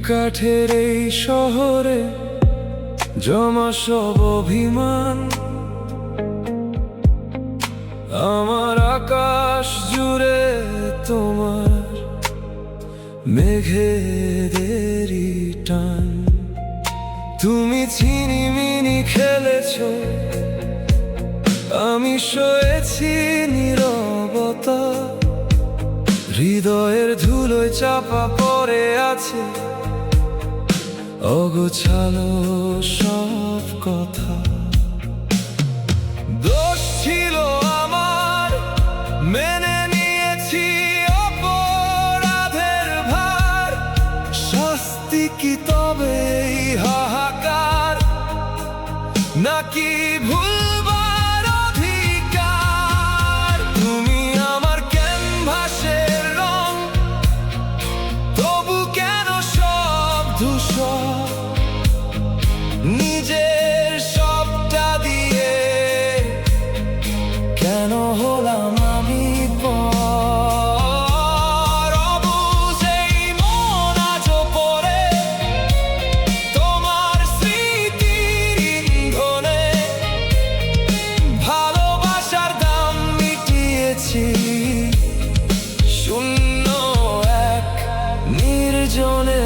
কাঠের এই শহরে জমা সব অভিমান, আমার আকাশ জুড়ে তোমার মেঘেদেরই টান। তুমি ছিনিমিনি খেলেছ, আমি সয়েছি নীরবতা, হৃদয়ের ধুলোয় চাপা পড়ে আছে অগোছালো সব কথা। দোষ ছিল আমার, মেনে নিয়েছি অপরাধের ভার, শাস্তি কি তবে এই হাহাকার, নাকি ভুলবার অধিকার? তুমি আমার ক্যানভাসের রং, তবু কেন সব ধূসর? নিজের সবটা দিয়ে কেন হলাম আমি পর? অবুঝ এই মন আজও পড়ে তোমার স্মৃতির ইন্ধনে, ভালোবাসার দাম মিটিয়েছি শূন্য এক নির্জনে।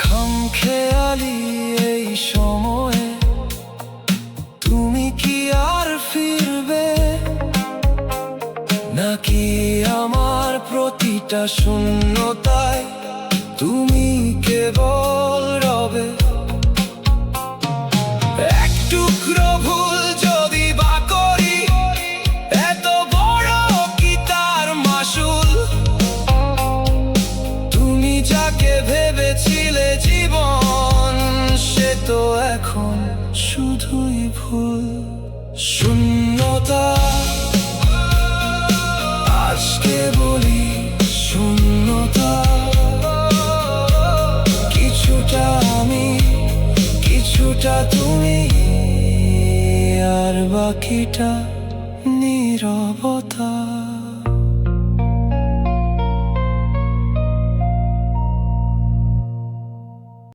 খামখেয়ালি এই সময়ে তুমি কি আর ফিরবে, নাকি আমার প্রতিটা শূন্যতায় তুমি কেবল রবে? এক টুকরো ভুল যদি বা করি, এত বড় কি তার মাসুল? তুমি যাকে ভেবেছিলে জীবন, সে তো এখন শুধুই ভুল। শূন্যতা, আজকে বলি শূন্যতা, কিছুটা আমি, কিছুটা তুমি, আর বাকিটা নীরবতা।